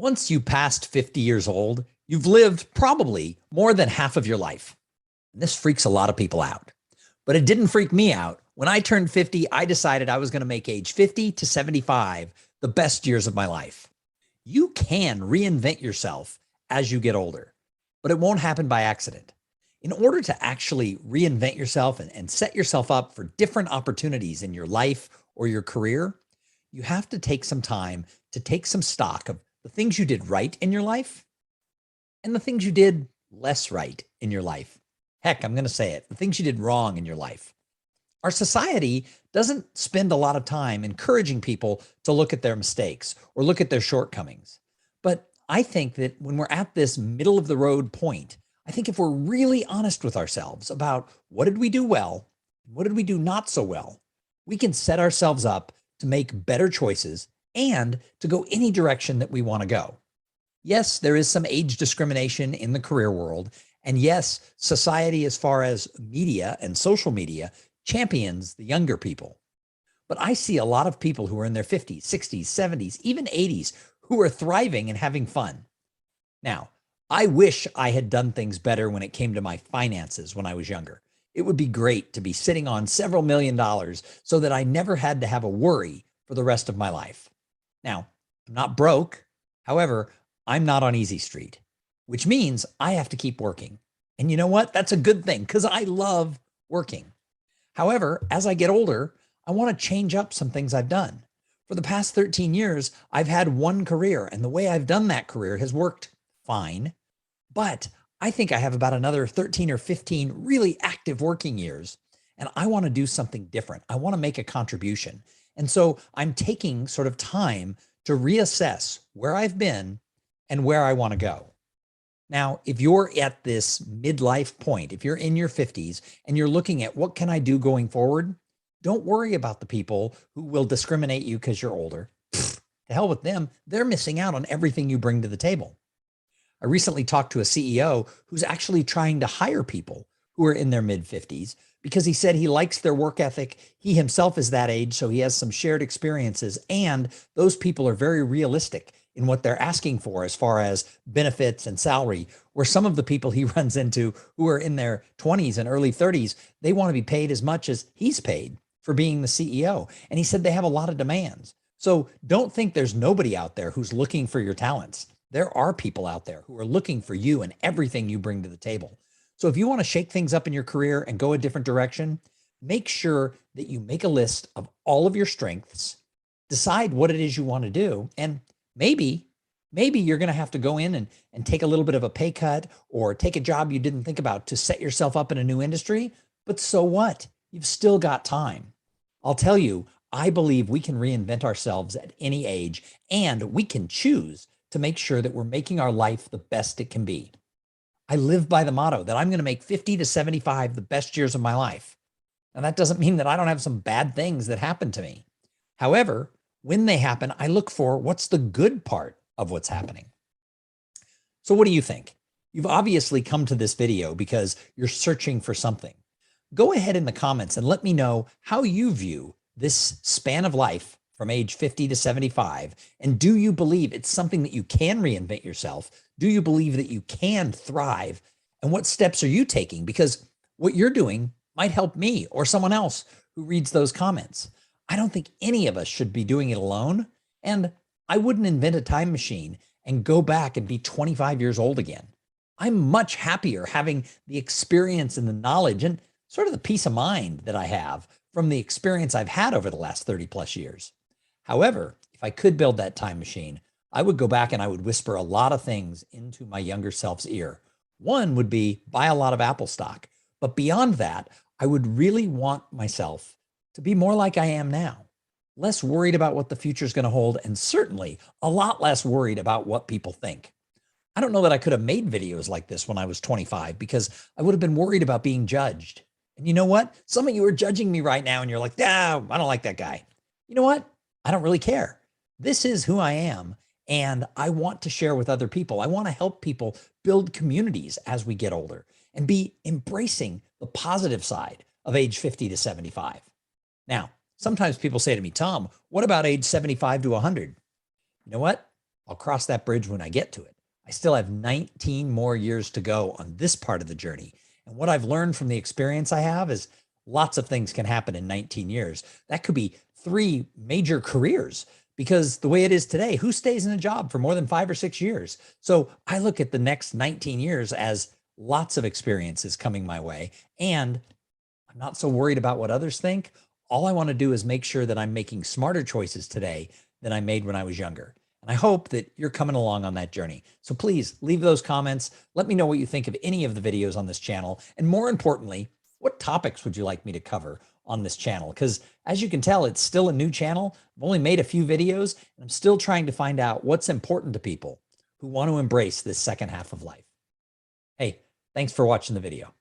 Once you passed 50 years old, you've lived probably more than half of your life. And this freaks a lot of people out. But it didn't freak me out. When I turned 50, I decided I was going to make age 50 to 75 the best years of my life. You can reinvent yourself as you get older, but it won't happen by accident. In order to actually reinvent yourself and set yourself up for different opportunities in your life or your career, you have to take some time to take some stock of the things you did right in your life and the things you did less right in your life. Heck, I'm going to say it, the things you did wrong in your life. Our society doesn't spend a lot of time encouraging people to look at their mistakes or look at their shortcomings. But I think that when we're at this middle of the road point, I think if we're really honest with ourselves about what did we do well, what did we do not so well, we can set ourselves up to make better choices and to go any direction that we want to go. Yes, there is some age discrimination in the career world. And yes, society, as far as media and social media, champions the younger people. But I see a lot of people who are in their 50s, 60s, 70s, even 80s, who are thriving and having fun. Now, I wish I had done things better when it came to my finances when I was younger. It would be great to be sitting on several $1,000,000 so that I never had to have a worry for the rest of my life. Now, I'm not broke. However, I'm not on easy street, which means I have to keep working. And you know what? That's a good thing because I love working. However, as I get older, I want to change up some things I've done. For the past 13 years, I've had one career, and the way I've done that career has worked fine. But I think I have about another 13 or 15 really active working years, and I want to do something different. I want to make a contribution. And so I'm taking sort of time to reassess where I've been and where I want to go. Now, if you're at this midlife point, if you're in your 50s and you're looking at what can I do going forward, don't worry about the people who will discriminate you because you're older. Pfft, to hell with them. They're missing out on everything you bring to the table. I recently talked to a CEO who's actually trying to hire people who are in their mid-50s because he said he likes their work ethic. He himself is that age, so he has some shared experiences, and those people are very realistic in what they're asking for as far as benefits and salary, where some of the people he runs into who are in their 20s and early 30s, they want to be paid as much as he's paid for being the CEO. And he said they have a lot of demands. So don't think there's nobody out there who's looking for your talents. There are people out there who are looking for you and everything you bring to the table. So if you want to shake things up in your career and go a different direction, make sure that you make a list of all of your strengths, decide what it is you want to do, and maybe you're going to have to go in and take a little bit of a pay cut or take a job you didn't think about to set yourself up in a new industry. But so what? You've still got time. I'll tell you, I believe we can reinvent ourselves at any age, and we can choose to make sure that we're making our life the best it can be. I live by the motto that I'm going to make 50 to 75 the best years of my life. And that doesn't mean that I don't have some bad things that happen to me. However, when they happen, I look for what's the good part of what's happening. So what do you think? You've obviously come to this video because you're searching for something. Go ahead in the comments and let me know how you view this span of life from age 50 to 75. And do you believe it's something that you can reinvent yourself? Do you believe that you can thrive? And what steps are you taking? Because what you're doing might help me or someone else who reads those comments. I don't think any of us should be doing it alone. And I wouldn't invent a time machine and go back and be 25 years old again. I'm much happier having the experience and the knowledge and sort of the peace of mind that I have from the experience I've had over the last 30 plus years. However, if I could build that time machine, I would go back and I would whisper a lot of things into my younger self's ear. One would be buy a lot of Apple stock. But beyond that, I would really want myself to be more like I am now, less worried about what the future is going to hold, and certainly a lot less worried about what people think. I don't know that I could have made videos like this when I was 25 because I would have been worried about being judged. And you know what? Some of you are judging me right now and you're like, ah, I don't like that guy. You know what? I don't really care. This is who I am. And I want to share with other people. I want to help people build communities as we get older and be embracing the positive side of age 50 to 75. Now, sometimes people say to me, Tom, what about age 75 to 100? You know what? I'll cross that bridge when I get to it. I still have 19 more years to go on this part of the journey. And what I've learned from the experience I have is lots of things can happen in 19 years. That could be 3 major careers, because the way it is today, who stays in a job for more than 5 or 6 years? So I look at the next 19 years as lots of experiences coming my way. And I'm not so worried about what others think. All I want to do is make sure that I'm making smarter choices today than I made when I was younger. And I hope that you're coming along on that journey. So please leave those comments. Let me know what you think of any of the videos on this channel. And more importantly, what topics would you like me to cover on this channel? Because as you can tell, it's still a new channel. I've only made a few videos, and I'm still trying to find out what's important to people who want to embrace this second half of life. Hey, thanks for watching the video.